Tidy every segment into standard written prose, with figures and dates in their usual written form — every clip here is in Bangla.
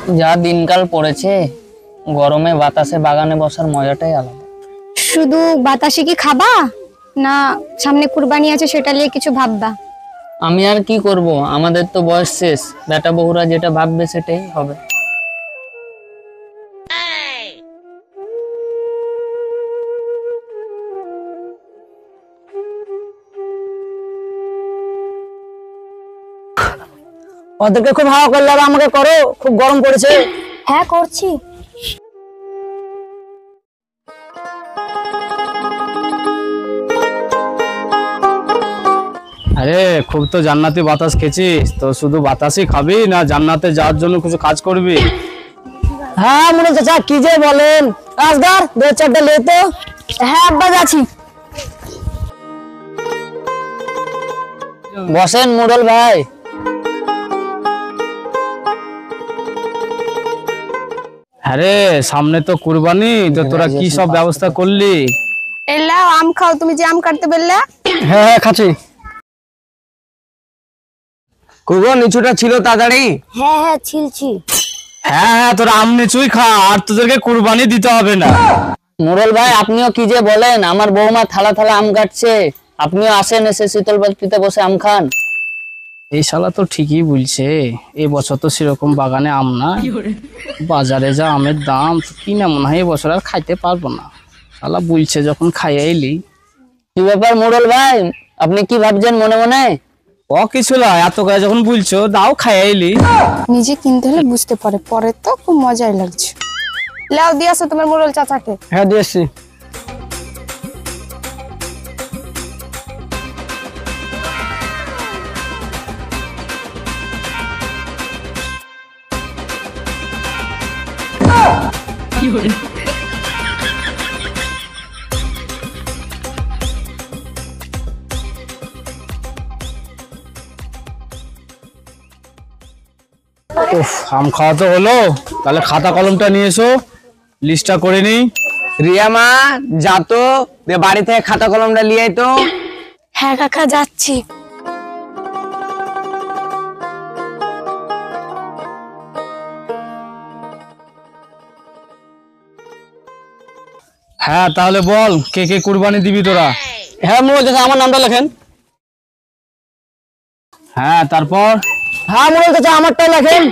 যা দিনকাল পড়েছে, গরমে বাতাসে বাগানে বসার মজাটাই আলাদা। শুধু বাতাসে কি খাবা, না সামনে কুরবানি আছে সেটা নিয়ে কিছু ভাববা? আমি আর কি করব, আমাদের তো বয়স শেষ, বেটা বহুরা যেটা ভাববে সেটাই হবে। ওদেরকে খুব হাওয়া করলে আর আমাকে করো, খুব গরম পড়েছে। হ্যাঁ করছি। আরে খুব তো জান্নাতি বাতাস খেয়েছিস, তো শুধু বাতাসই খাবি না জান্নাতে যাওয়ার জন্য কিছু কাজ করবি? হ্যাঁ মনে চাচা, কি যে বলেন। রাজগার 2-4টা লে তো। হ্যাঁ আব্বা যাচ্ছি। বসেন মুরল ভাই। আরে সামনে তো কুরবানি, তো তোরা কি সব ব্যবস্থা করলি? এলা আম খাও, তুমি যে আম কাটতে বললে। হ্যাঁ হ্যাঁ খাচ্ছি। কুগো নিচুটা ছিল তাড়াতাড়ি। হ্যাঁ হ্যাঁ ছিলছি। হ্যাঁ হ্যাঁ, তোরা আম নিচুই খা, আর তোদেরকে কুরবানি দিতে হবে না। মুরল ভাই আপনিও কি যে বলেন, আমার বৌমা থালা থালা আম কাটছে, আপনিও আসেন, এসে শীতল বাটিতে বসে আম খান। এই শালা তো ঠিকই বলছে, এই বছর তো সেরকম বাগানে আম না, বাজারে যা আমের দাম, কিনে মনে হয় এই বছর আর খাইতে পারবো না। শালা বলছে যখন খাইয়ে এলি। কি ব্যাপার মুরল ভাই, আপনি কি ভাবছেন মনে মনে? ও কিছু না, এত করে যখন বলছো দাও খাইয়ে এলি। নিজে কিনতে হলে বুঝতে পারে, পরে তো খুব মজাই লাগছে। লাও দিয়ে আসো তোমার মোড়ল চাচাকে। হ্যাঁ দিয়েছি। উফ, আম খাওয়া তো হলো, তাহলে খাতা কলমটা নিয়ে এসো, লিস্টটা করে নিই। রিয়া মা যা তো, বাড়ি থেকে খাতা কলমটা নিয়ে আয় তো। হ্যাঁ কাকা যাচ্ছি। হ্যাঁ তাহলে বল, কে কে কুরবানি দিবি তোরা? হ্যাঁ মোড়ল চাচা, আমার নামটা লেখেন। হ্যাঁ তারপর? হ্যাঁ মোড়ল চাচা, আমারটাই লেখেন।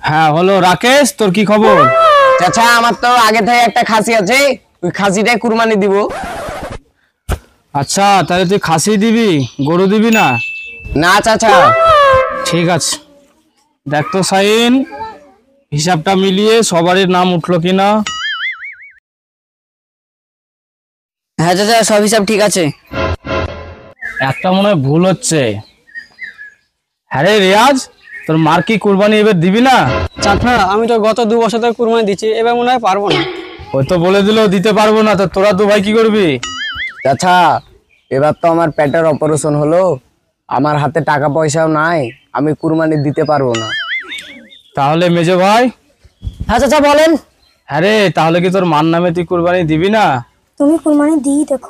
হ্যাঁ হলো। রাকেশ, তোর কি খবর? চাচা আমার তো আগে থেকে একটা খাসি আছে, ওই খাসিটাই কুরবানি দিব। আচ্ছা তাহলে তুই খাসি দিবি, গরু দিবি না? না চাচা। ঠিক আছে, দেখ তো সাইন, হিসাবটা মিলিয়ে সবারই নাম উঠলো কিনা। হ্যাঁ চাচা, সব হিসাব ঠিক আছে। একটা মনে হয় ভুল হচ্ছে। হ্যাঁ রে রিয়াজ, তোর মার কি কুরবানি এবার দিবি না? চাচা আমি তো গত 2 বছর ধরে কুরবানি দিচ্ছি, এবার মনে হয় পারবো না। ওই তো বলে দিল দিতে পারবো না, তো তোরা 2 ভাই কি করবি? চাচা এবার তো আমার পেটের অপারেশন হলো, আমার হাতে টাকা পয়সাও নাই, আমি কুরবানি দিতে পারবো না। তাহলে মেজো ভাই? হ্যাঁ চাচা বলেন। হ্যাঁ রে, তাহলে কি তোর মার নামে তুই কুরবানি দিবি না? তুমি কুরবানি দিয়ে দেখো।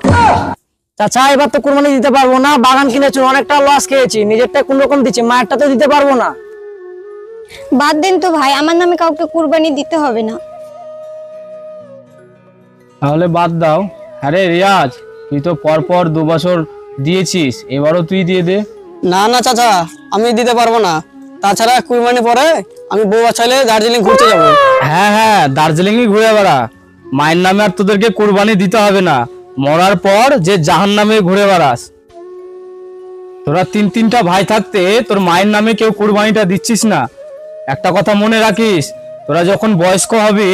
চাচা এবার তো কুরবানি দিতে পারবো না, বাগান কিনেছি, অনেকটা লস খেয়েছি, নিজেরটা কোন রকম দিচ্ছি, মায়েরটা তো দিতে পারবো না। বাদ দেন তো ভাই, আমার নামে কাউকে কুরবানি দিতে হবে না। তাহলে বাদ দাও। হ্যাঁ রে রিয়াজ, তুই তো পরপর 2 বছর দিয়েছিস, এবারও তুই দিয়ে দে। না না চাচা, আমি দিতে পারবো না, তাছাড়া কুরবানি পরে আমি বউ ছেলে দার্জিলিং ঘুরতে যাবো। হ্যাঁ হ্যাঁ, দার্জিলিংয়ে ঘুরে বেড়া, মায়ের নামে আর তোদেরকে কুরবানি দিতে হবে না, মরার পর যে জাহান্নামে ঘুরে বেড়াস। তোরা 3টা ভাই থাকতে তোর মায়ের নামে কেউ কুরবানিটা দিচ্ছিস না। একটা কথা মনে রাখিস, তোরা যখন বয়স্ক হবি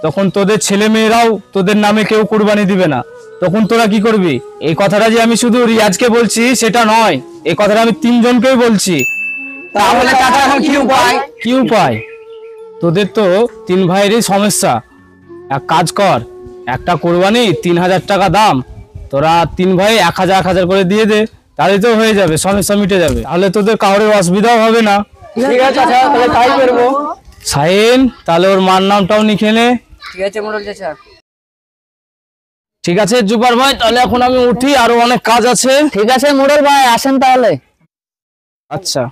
তখন তোদের ছেলে মেয়েরাও তোদের নামে কেউ কুরবানি দিবে না, তখন তোরা কি করবি? এই কথাটা যে আমি শুধু রিয়াজকে বলছি সেটা নয়, এই কথাটা আমি 3 জনকেই বলছি। তাহলে চাচা এখন কি উপায়? কি উপায়? তোদের তো 3 ভাইয়েরই সমস্যা। এক কাজ কর, একটা কুরবানি 3000 টাকা দাম, তোরা 3 ভাই 1000 করে দিয়ে দে, তাহলে তো হয়ে যাবে, সমস্যা মিটে যাবে, তাহলে তোদের কারোর অসুবিধাও হবে না। ঠিক আছে চাচা, তাহলে তাই করবো। সাইন, তাহলে ওর মার নামটাও লিখে নে। ঠিক আছে মোড়ল চাচা। ঠিক আছে জুবার ভাই, তাহলে এখন আমি উঠি, আরো অনেক কাজ আছে। ঠিক আছে মুরল ভাই, আসেন তাহলে। আচ্ছা।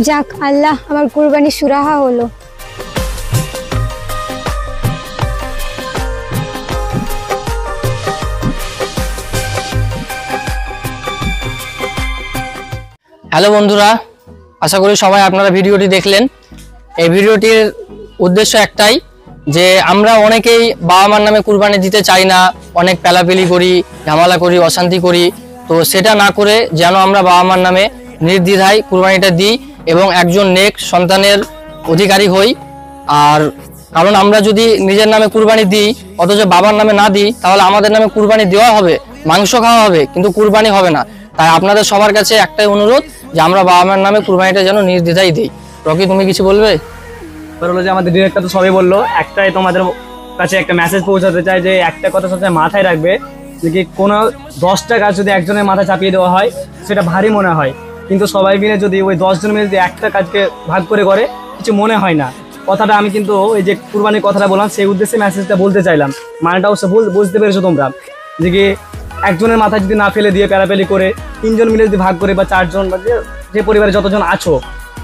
যাক আল্লাহ, আমার কুরবানি সুরাহা হলো। হ্যালো বন্ধুরা, আশা করি সবাই আপনারা ভিডিওটি দেখলেন। এই ভিডিওটির উদ্দেশ্য একটাই যে আমরা অনেকেই বাবা মার নামে কুরবানি দিতে চাই না, অনেক পেলাপেলি করি, ঝামেলা করি, অশান্তি করি। তো সেটা না করে যেন আমরা বাবা মার নামে নির্দ্বিধায় কুরবানিটা দিই এবং একজন নেক সন্তানের অধিকারী হই। আর কারণ আমরা যদি নিজের নামে কুরবানি দিই অথচ বাবার নামে না দিই, তাহলে আমাদের নামে কুরবানি দেওয়া হবে, মাংস খাওয়া হবে, কিন্তু কুরবানি হবে না। তাই আপনাদের সবার কাছে একটাই অনুরোধ যে আমরা বাবা মার নামে কুরবানিটা যেন নির্দ্বিধায় দিই। রকি, তুমি কিছু বলবে? হলো যে আমাদের ডিরেক্টর তো সবই বললো, একটাই তোমাদের কাছে একটা মেসেজ পৌঁছাতে চাই যে একটা কথা সবসময় মাথায় রাখবে যে কি কোনো 10টা কাজ যদি একজনের মাথায় চাপিয়ে দেওয়া হয় সেটা ভারী মনে হয়, কিন্তু সবাই মিলে যদি ওই 10 জন মিলে যদি একটা কাজকে ভাগ করে করে কিছু মনে হয় না। কথাটা আমি কিন্তু এই যে কুরবানির কথাটা বললাম সেই উদ্দেশ্যে মেসেজটা বলতে চাইলাম। মানেটা অবশ্য বুঝতে পেরেছো তোমরা যে কি একজনের মাথায় যদি না ফেলে দিয়ে প্যারাপেলি করে 3 জন মিলে যদি ভাগ করে বা 4 জন বা যে পরিবারে যতজন আছো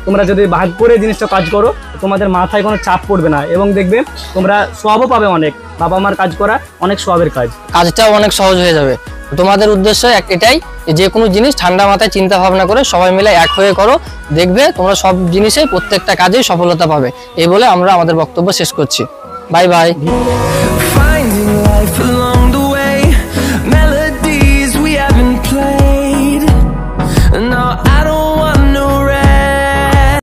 তোমরা যদি ভাগ করে জিনিসটা কাজ করো তোমাদের মাথায় কোনো চাপ পড়বে না এবং দেখবে তোমরা সওয়াবও পাবে অনেক। বাবা মার কাজ করা অনেক সওয়াবের কাজ, কাজটাও অনেক সহজ হয়ে যাবে। তোমাদের উদ্দেশ্য এটাই যে কোনো জিনিস ঠান্ডা মাথায় চিন্তা ভাবনা করে সবাই মিলে এক হয়ে করো, দেখবে তোমরা সব জিনিসে প্রত্যেকটা কাজেই সফলতা পাবে। এই বলে আমরা আমাদের বক্তব্য শেষ করছি। Bye bye.